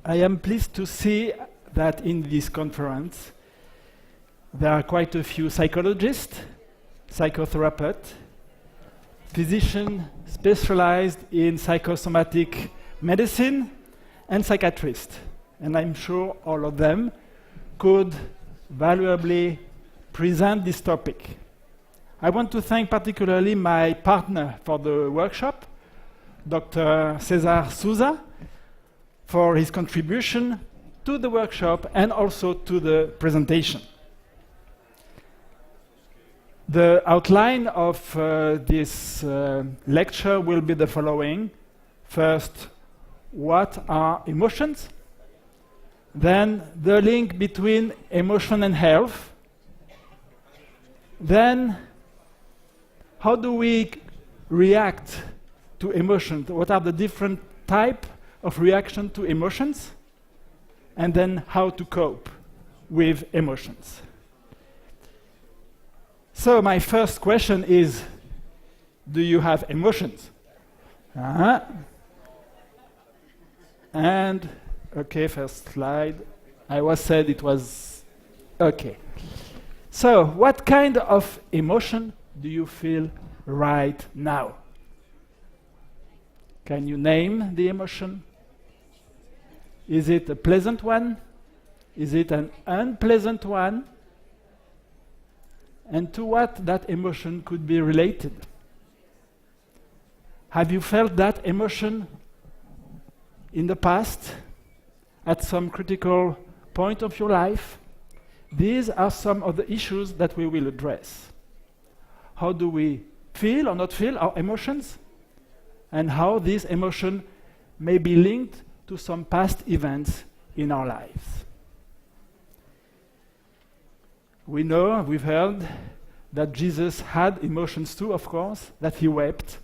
I am pleased to see that in this conference there are quite a few psychologists, psychotherapists, physicians specialized in psychosomatic medicine, and psychiatrists. And I'm sure all of them could valuably present this topic. I want to thank particularly my partner for the workshop, Dr. Cesar Souza, for his contribution to the workshop and also to the presentation. The outline of this lecture will be the following. First, what are emotions? Then the link between emotion and health. Then how do we react to emotions? What are the different types of reaction to emotions? And then how to cope with emotions. So my first question is, do you have emotions? And, okay, first slide. I was said it was, okay. So, what kind of emotion do you feel right now? Can you name the emotion? Is it a pleasant one? Is it an unpleasant one? And to what that emotion could be related? Have you felt that emotion in the past, at some critical point of your life? These are some of the issues that we will address. How do we feel or not feel our emotions? And how these emotions may be linked to some past events in our lives. We know, we've heard, that Jesus had emotions too, of course, that he wept.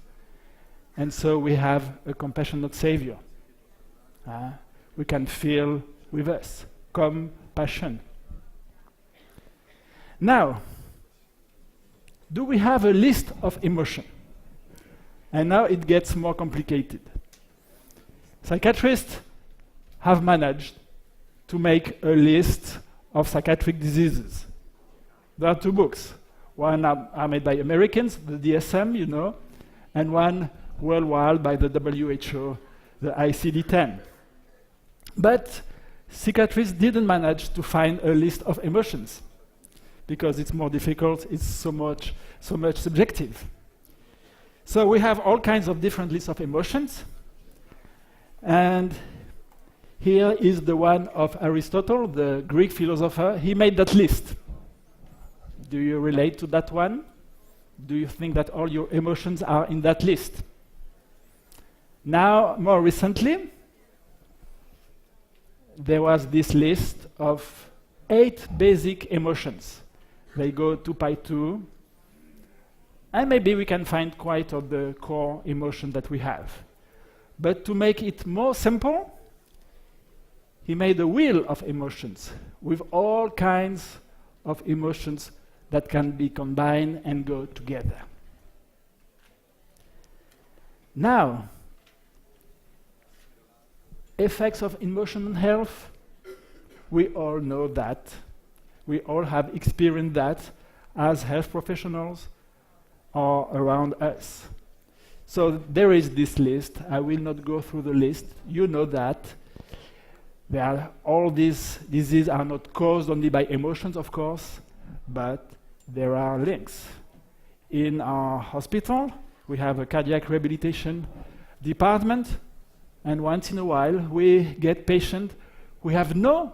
And so we have a compassionate Savior. We can feel with us compassion. Now, do we have a list of emotions? And now it gets more complicated. Psychiatrists have managed to make a list of psychiatric diseases. There are two books. One are made by Americans, the DSM, you know, and one worldwide by the WHO, the ICD-10. But psychiatrists didn't manage to find a list of emotions because it's more difficult, it's so much subjective. So we have all kinds of different lists of emotions. And here is the one of Aristotle, the Greek philosopher. He made that list. Do you relate to that one? Do you think that all your emotions are in that list? Now, more recently, there was this list of 8 basic emotions. They go 2 by 2. And maybe we can find quite of the core emotion that we have. But to make it more simple, he made a wheel of emotions with all kinds of emotions that can be combined and go together. Now, effects of emotional health, we all know that. We all have experienced that as health professionals or around us. So there is this list. I will not go through the list. You know that. All these diseases are not caused only by emotions, of course, but there are links. In our hospital, we have a cardiac rehabilitation department, and once in a while, we get patients who have no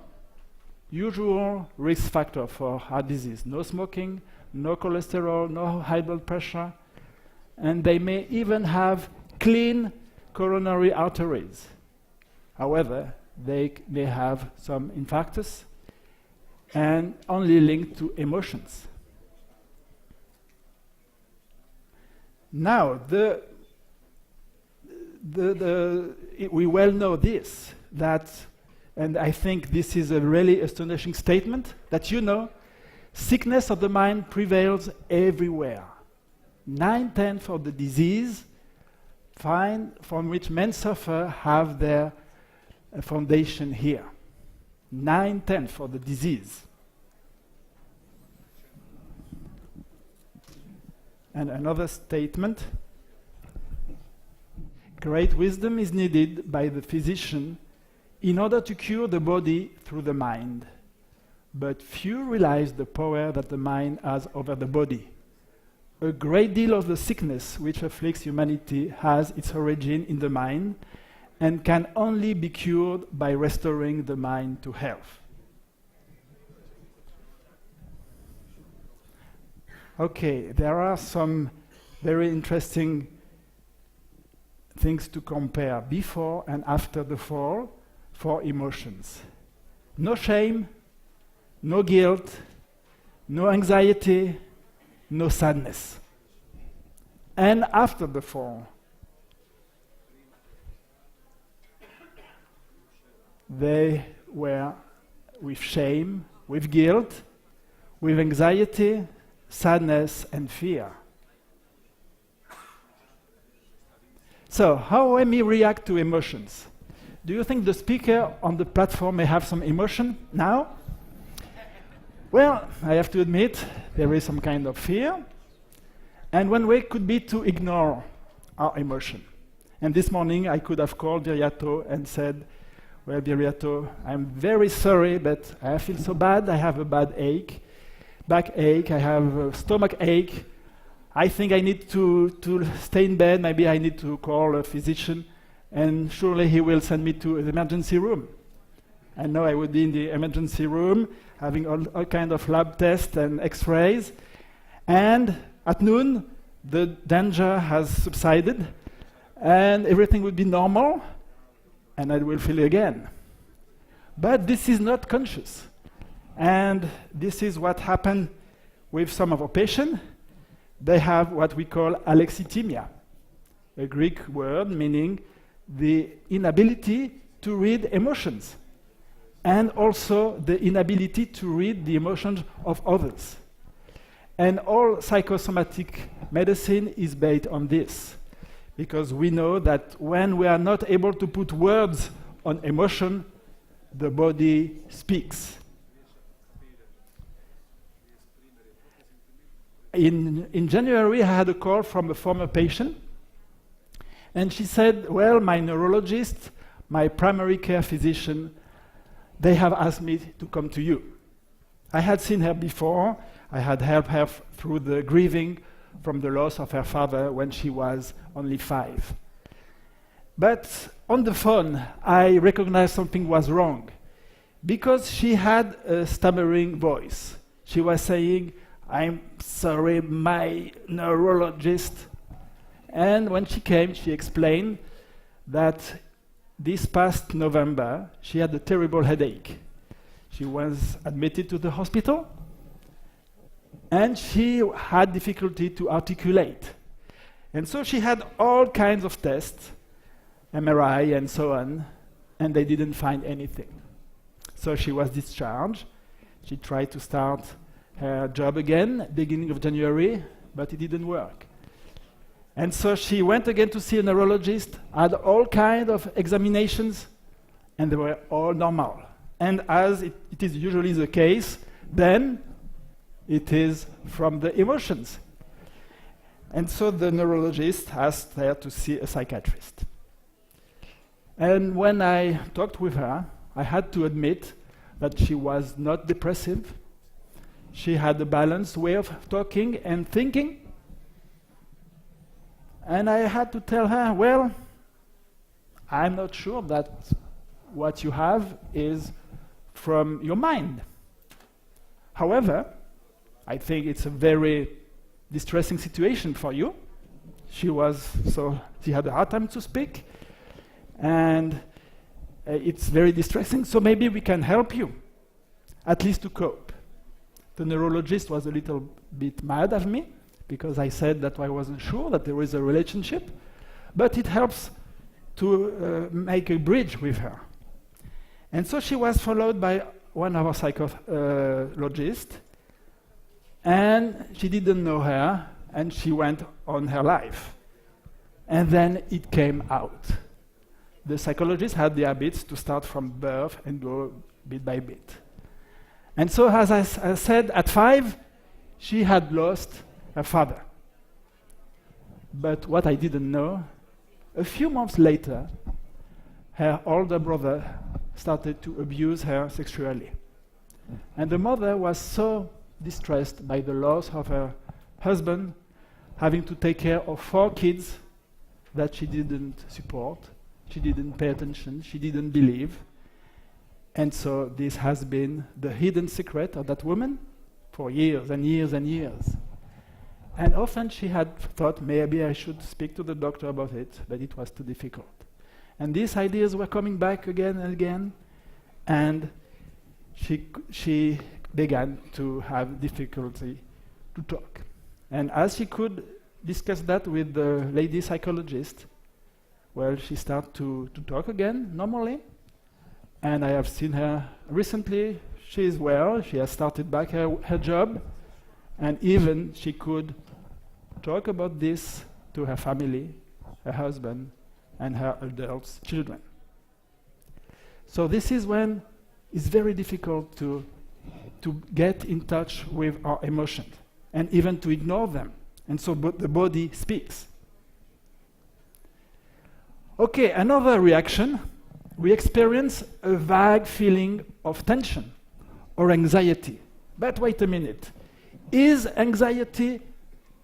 usual risk factor for heart disease. No smoking, no cholesterol, no high blood pressure, and they may even have clean coronary arteries. However, they may have some infarctus and only linked to emotions. Now, we well know this, that, and I think this is a really astonishing statement, that you know, sickness of the mind prevails everywhere. 9/10 of the disease from which men suffer have their a foundation here. 9/10 for the disease. And another statement: great wisdom is needed by the physician in order to cure the body through the mind. But few realize the power that the mind has over the body. A great deal of the sickness which afflicts humanity has its origin in the mind and can only be cured by restoring the mind to health. Okay, there are some very interesting things to compare before and after the fall for emotions. No shame, no guilt, no anxiety, no sadness. And after the fall, they were with shame, with guilt, with anxiety, sadness, and fear. So, how may we react to emotions? Do you think the speaker on the platform may have some emotion now? Well, I have to admit, there is some kind of fear. And one way could be to ignore our emotion. And this morning I could have called Viriato and said, well, Viriato, I'm very sorry, but I feel so bad. I have a bad ache, backache, I have a stomach ache. I think I need to stay in bed. Maybe I need to call a physician, and surely he will send me to the emergency room. And now I would be in the emergency room, having all kind of lab tests and x-rays. And at noon, the danger has subsided, and everything will be normal, and I will feel again. But this is not conscious. And this is what happened with some of our patients. They have what we call alexithymia, a Greek word meaning the inability to read emotions, and also the inability to read the emotions of others. And all psychosomatic medicine is based on this, because we know that when we are not able to put words on emotion, the body speaks. In January, I had a call from a former patient, and she said, well, my neurologist, my primary care physician, they have asked me to come to you. I had seen her before. I had helped her through the grieving from the loss of her father when she was only 5. But on the phone, I recognized something was wrong, because she had a stammering voice. She was saying, I'm sorry, my neurologist. And when she came, she explained that this past November, she had a terrible headache. She was admitted to the hospital, and she had difficulty to articulate. And so she had all kinds of tests, MRI and so on, and they didn't find anything. So she was discharged. She tried to start her job again, beginning of January, but it didn't work. And so she went again to see a neurologist, had all kinds of examinations, and they were all normal. And as it is usually the case, then it is from the emotions. And so the neurologist asked her to see a psychiatrist. And when I talked with her, I had to admit that she was not depressive. She had a balanced way of talking and thinking. And I had to tell her, well, I'm not sure that what you have is from your mind. However, I think it's a very distressing situation for you. She had a hard time to speak, and it's very distressing, so maybe we can help you, at least to cope. The neurologist was a little bit mad at me, because I said that I wasn't sure that there is a relationship, but it helps to make a bridge with her. And so she was followed by one of our psychologists, and she didn't know her, and she went on her life. And then it came out. the psychologists had the habits to start from birth and go bit by bit. And so, as I said, at 5, she had lost her father. But what I didn't know, a few months later, her older brother started to abuse her sexually. And the mother was so distressed by the loss of her husband, having to take care of 4 kids that she didn't support, she didn't pay attention, she didn't believe. And so this has been the hidden secret of that woman for years and years and years. And often she had thought, maybe I should speak to the doctor about it, but it was too difficult. And these ideas were coming back again and again, and she began to have difficulty to talk. And as she could discuss that with the lady psychologist, well, she started to talk again normally. And I have seen her recently. She is well. She has started back her job. And even she could talk about this to her family, her husband, and her adult children. So this is when it's very difficult to get in touch with our emotions and even to ignore them. And so the body speaks. Okay, another reaction. We experience a vague feeling of tension or anxiety. But wait a minute. Is anxiety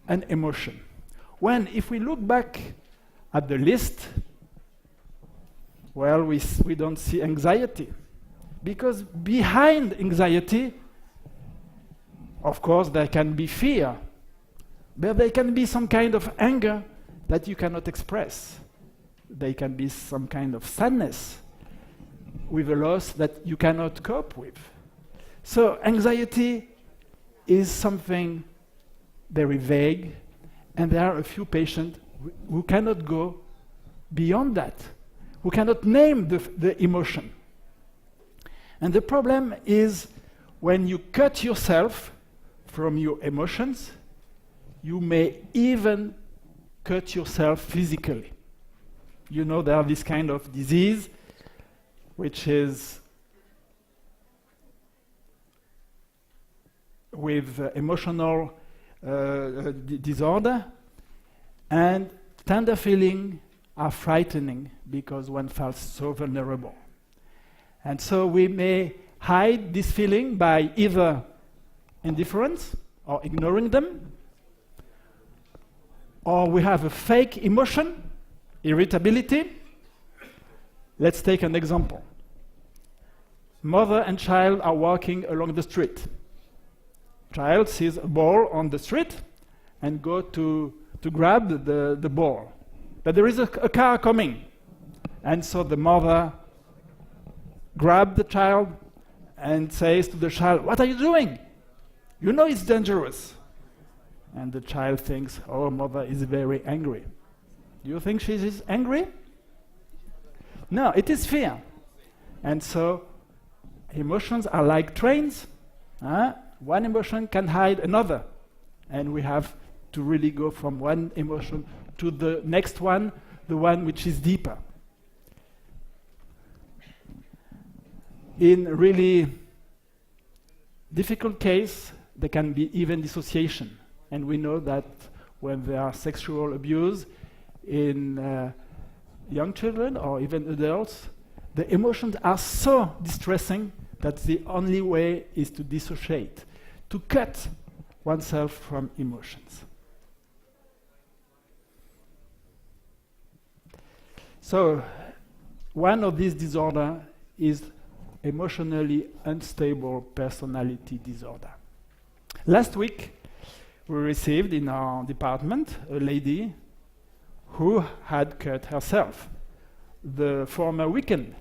an emotion? When, if we look back at the list, well, we don't see anxiety. Because behind anxiety, of course, there can be fear. But there can be some kind of anger that you cannot express. There can be some kind of sadness with a loss that you cannot cope with. So anxiety is something very vague, and there are a few patients who cannot go beyond that, who cannot name the emotion. And the problem is when you cut yourself from your emotions, you may even cut yourself physically. You know, there are this kind of disease which is with emotional disorder, and tender feelings are frightening because one feels so vulnerable. And so we may hide this feeling by either indifference or ignoring them, or we have a fake emotion, irritability. Let's take an example. Mother and child are walking along the street. Child sees a ball on the street and go to grab the ball. But there is a car coming. And so the mother grabs the child and says to the child, "What are you doing? You know it's dangerous." And the child thinks, "Oh, mother is very angry." Do you think she is angry? No, it is fear. And so emotions are like trains. One emotion can hide another. And we have to really go from one emotion to the next one, the one which is deeper. In really difficult case, there can be even dissociation. And we know that when there are sexual abuse in young children or even adults, the emotions are so distressing that the only way is to dissociate, to cut oneself from emotions. So, one of these disorders is emotionally unstable personality disorder. Last week, we received in our department a lady who had cut herself the former weekend.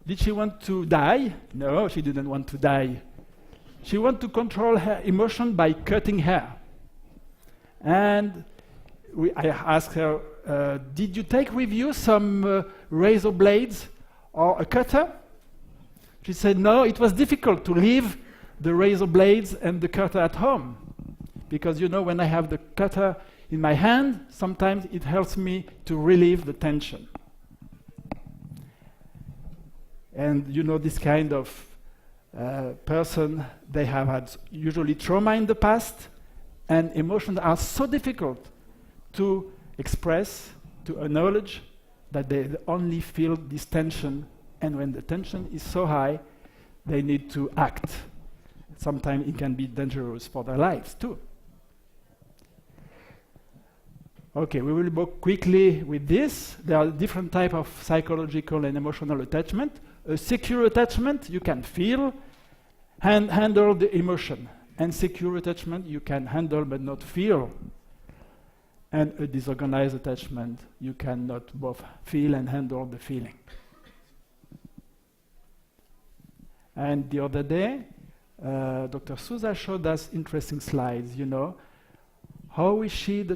Did she want to die? No, she didn't want to die. She wanted to control her emotion by cutting hair. And I asked her, did you take with you some razor blades or a cutter? She said, no, it was difficult to leave the razor blades and the cutter at home. Because, you know, when I have the cutter in my hand, sometimes it helps me to relieve the tension. And you know, this kind of person, they have had usually trauma in the past, and emotions are so difficult to express, to acknowledge, that they only feel this tension, and when the tension is so high, they need to act. Sometimes it can be dangerous for their lives too. Okay, we will go quickly with this. There are different types of psychological and emotional attachment. A secure attachment, you can feel and handle the emotion. And secure attachment, you can handle but not feel. And a disorganized attachment, you cannot both feel and handle the feeling. And the other day, Dr. Souza showed us interesting slides, you know, how we see the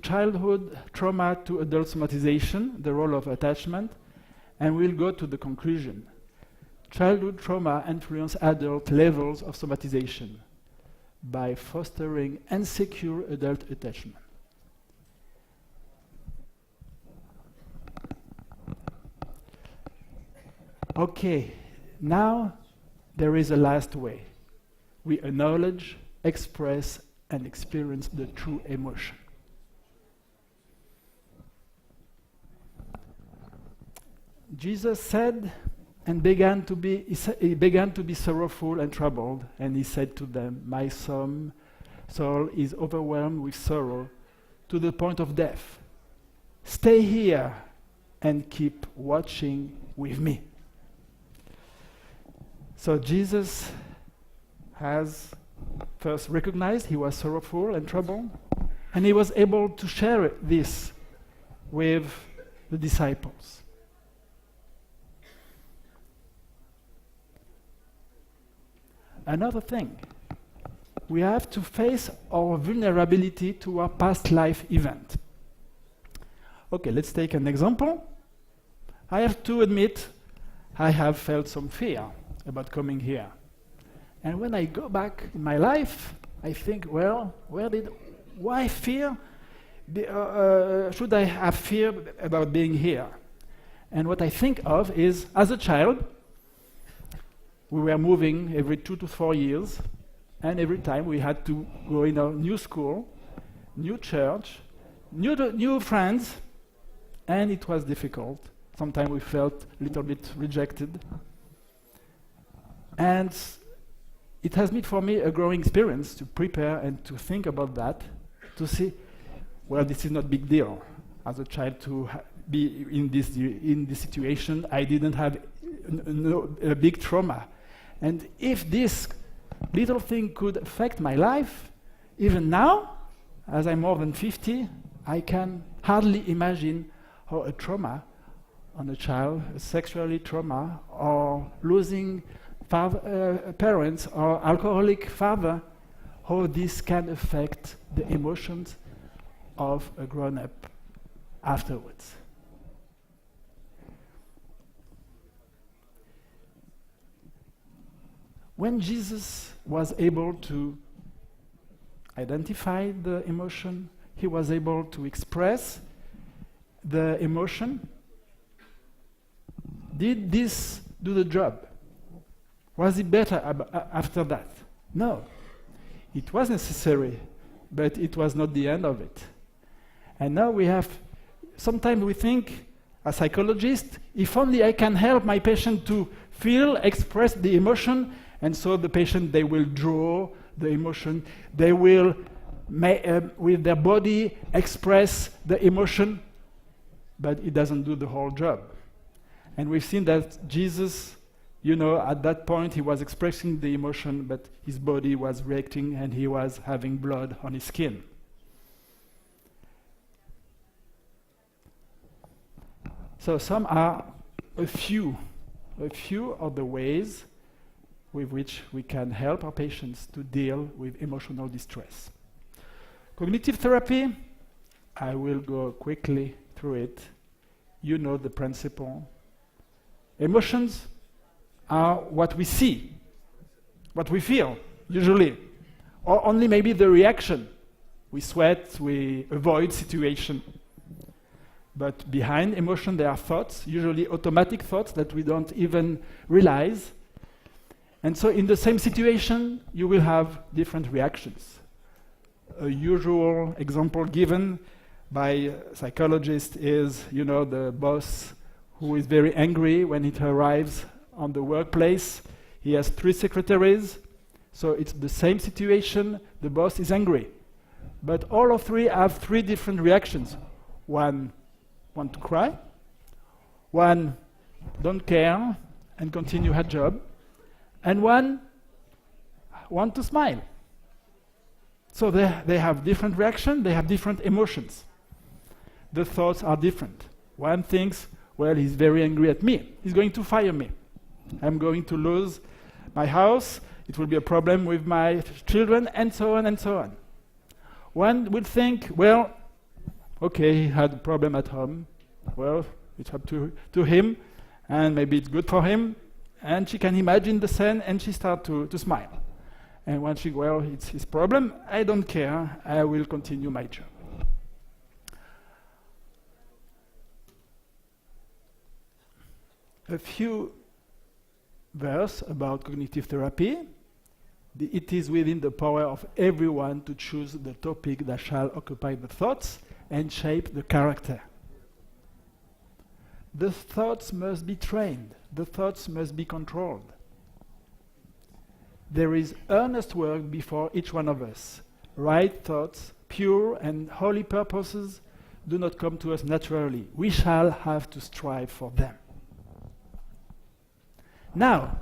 childhood trauma to adult somatization, the role of attachment, and we'll go to the conclusion. Childhood trauma influence adult levels of somatization by fostering insecure adult attachment. Okay, now there is a last way. We acknowledge, express, and experience the true emotion. Jesus said and began to be sorrowful and troubled, and he said to them, "My soul is overwhelmed with sorrow to the point of death. Stay here and keep watching with me." So Jesus has first recognized he was sorrowful and troubled, and he was able to share this with the disciples. Another thing, we have to face our vulnerability to our past life event. Okay, let's take an example. I have to admit, I have felt some fear about coming here. And when I go back in my life, I think, well, why fear? Should I have fear about being here? And what I think of is, as a child, we were moving every 2 to 4 years, and every time we had to go in a new school, new church, new friends, and it was difficult. Sometimes we felt a little bit rejected. And it has been for me a growing experience to prepare and to think about that, to see, well, this is not a big deal. As a child to be in this situation, I didn't have a big trauma. And if this little thing could affect my life, even now, as I'm more than 50, I can hardly imagine how a trauma on a child, a sexually trauma, or losing parents or alcoholic father, how this can affect the emotions of a grown-up afterwards. When Jesus was able to identify the emotion, he was able to express the emotion. Did this do the job? Was it better after that? No. It was necessary, but it was not the end of it. And now sometimes we think, as psychologists, if only I can help my patient to feel, express the emotion, and so the patient, they will draw the emotion, they will, with their body, express the emotion, but it doesn't do the whole job. And we've seen that Jesus, at that point he was expressing the emotion, but his body was reacting and he was having blood on his skin. So some are a few of the ways with which we can help our patients to deal with emotional distress. Cognitive therapy, I will go quickly through it. You know the principle. Emotions are what we see, what we feel, usually, or only maybe the reaction. We sweat, we avoid situation. But behind emotion, there are thoughts, usually automatic thoughts that we don't even realize. And so in the same situation, you will have different reactions. A usual example given by psychologists is, the boss who is very angry when he arrives on the workplace. He has 3 secretaries, so it's the same situation. The boss is angry. But all of 3 have 3 different reactions. One want to cry, one don't care and continue her job, and one want to smile. So they have different reactions, they have different emotions. The thoughts are different. One thinks, well, he's very angry at me. He's going to fire me. I'm going to lose my house. It will be a problem with my children, and so on and so on. One will think, well, okay, he had a problem at home. Well, it's up to him, and maybe it's good for him. And she can imagine the scene, and she starts to smile. And when she, well, it's his problem, I don't care, I will continue my job. A few verses about cognitive therapy. It is within the power of everyone to choose the topic that shall occupy the thoughts and shape the character. The thoughts must be trained. The thoughts must be controlled. There is earnest work before each one of us. Right thoughts, pure and holy purposes do not come to us naturally. We shall have to strive for them. Now,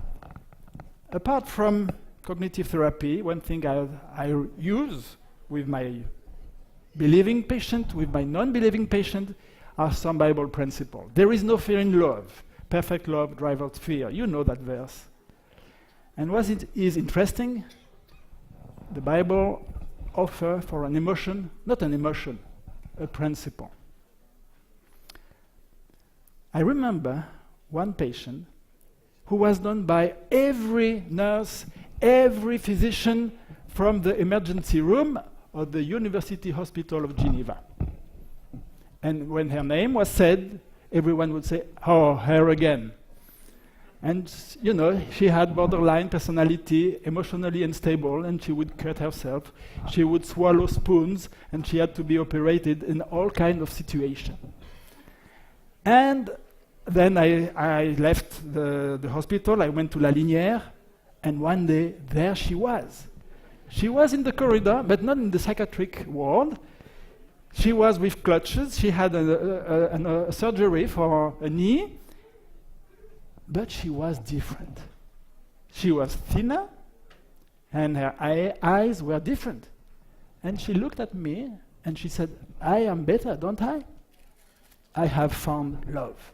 apart from cognitive therapy, one thing I use with my believing patient, with my non-believing patient, are some Bible principles. There is no fear in love. Perfect love drives out fear. You know that verse. And what it is interesting, the Bible offers for an emotion, not an emotion, a principle. I remember one patient who was done by every nurse, every physician from the emergency room of the University Hospital of Geneva. And when her name was said, everyone would say, oh, her again. And, she had borderline personality, emotionally unstable, and she would cut herself. She would swallow spoons, and she had to be operated in all kinds of situations. And then I left the hospital, I went to La Linière, and one day, there she was. She was in the corridor, but not in the psychiatric ward. She was with clutches, she had a surgery for a knee, but she was different. She was thinner, and her eyes were different. And she looked at me, and she said, I am better, don't I? I have found love.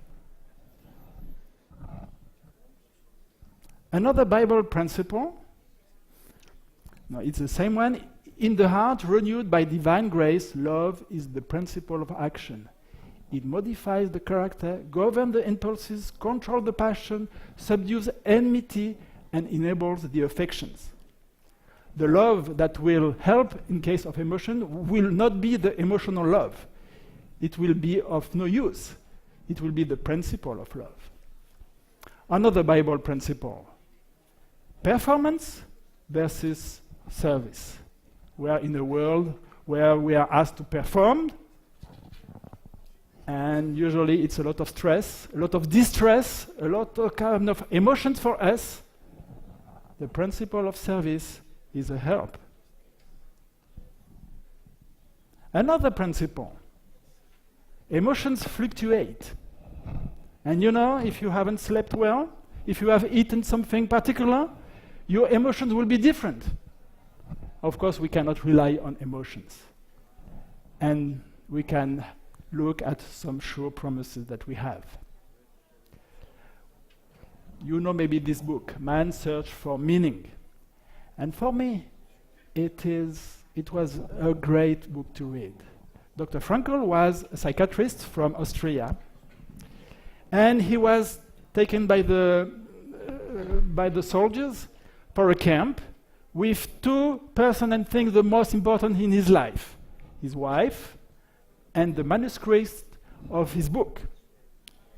Another Bible principle, no, it's the same one. In the heart renewed by divine grace, love is the principle of action. It modifies the character, governs the impulses, controls the passion, subdues enmity, and enables the affections. The love that will help in case of emotion will not be the emotional love. It will be of no use. It will be the principle of love. Another Bible principle. Performance versus service. We are in a world where we are asked to perform, and usually it's a lot of stress, a lot of distress, a lot of kind of emotions for us. The principle of service is a help. Another principle. Emotions fluctuate. And if you haven't slept well, if you have eaten something particular, your emotions will be different. Of course, we cannot rely on emotions. And we can look at some sure promises that we have. Maybe this book, Man's Search for Meaning. And for me, it was a great book to read. Dr. Frankl was a psychiatrist from Austria, and he was taken by the soldiers for a camp with 2 persons and things the most important in his life, his wife and the manuscript of his book.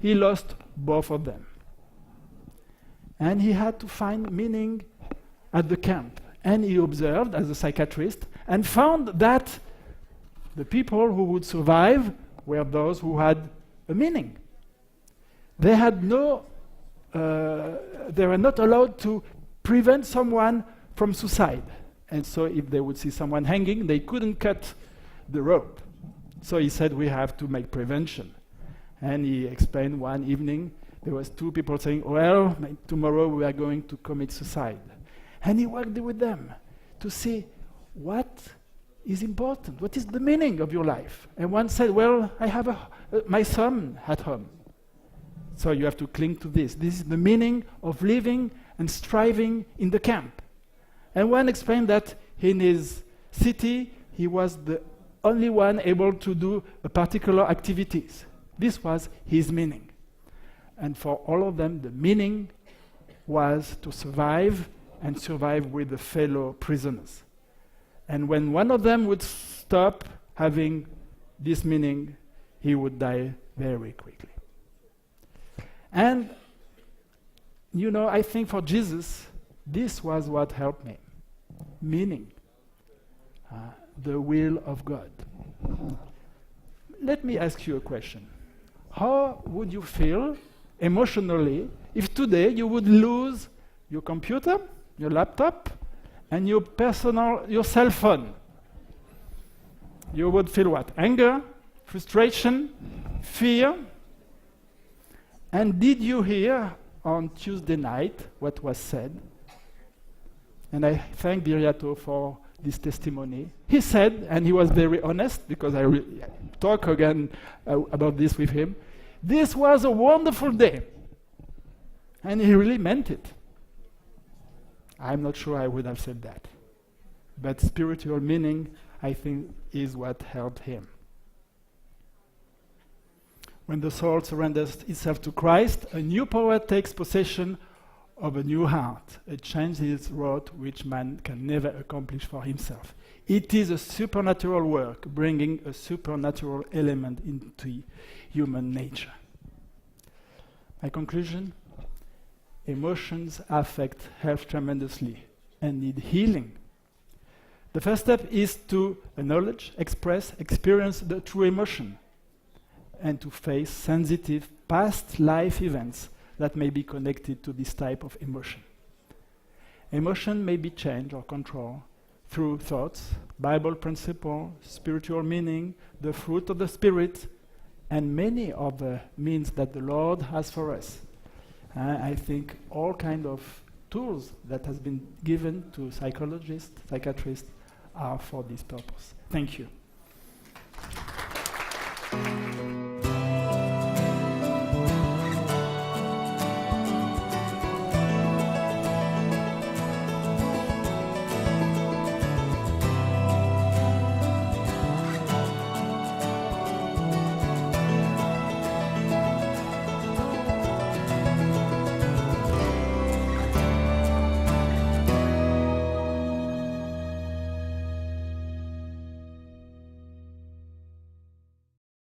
He lost both of them. And he had to find meaning at the camp. And he observed as a psychiatrist and found that the people who would survive were those who had a meaning. They had they were not allowed to prevent someone from suicide. And so if they would see someone hanging, they couldn't cut the rope. So he said, we have to make prevention. And he explained one evening, there was two people saying, well, tomorrow we are going to commit suicide. And he worked with them to see what is important, what is the meaning of your life. And one said, well, I have my son at home. So you have to cling to this. This is the meaning of living and striving in the camp. And one explained that in his city, he was the only one able to do a particular activities. This was his meaning. And for all of them, the meaning was to survive and survive with the fellow prisoners. And when one of them would stop having this meaning, he would die very quickly. And, you know, I think for Jesus, this was what helped me. Meaning. The will of God. Let me ask you a question. How would you feel emotionally if today you would lose your computer, your laptop, and your cell phone? You would feel what? Anger, frustration, fear. And did you hear on Tuesday night what was said? And I thank Biriato for this testimony. He said, and he was very honest, because I talk again about this with him, this was a wonderful day. And he really meant it. I'm not sure I would have said that. But spiritual meaning, I think, is what helped him. When the soul surrenders itself to Christ, a new power takes possession of a new heart. A change is wrought which man can never accomplish for himself. It is a supernatural work, bringing a supernatural element into human nature. My conclusion, emotions affect health tremendously and need healing. The first step is to acknowledge, express, experience the true emotion, and to face sensitive past life events that may be connected to this type of emotion. Emotion may be changed or controlled through thoughts, Bible principle, spiritual meaning, the fruit of the Spirit, and many other means that the Lord has for us. I think all kind of tools that has been given to psychologists, psychiatrists, are for this purpose. Thank you.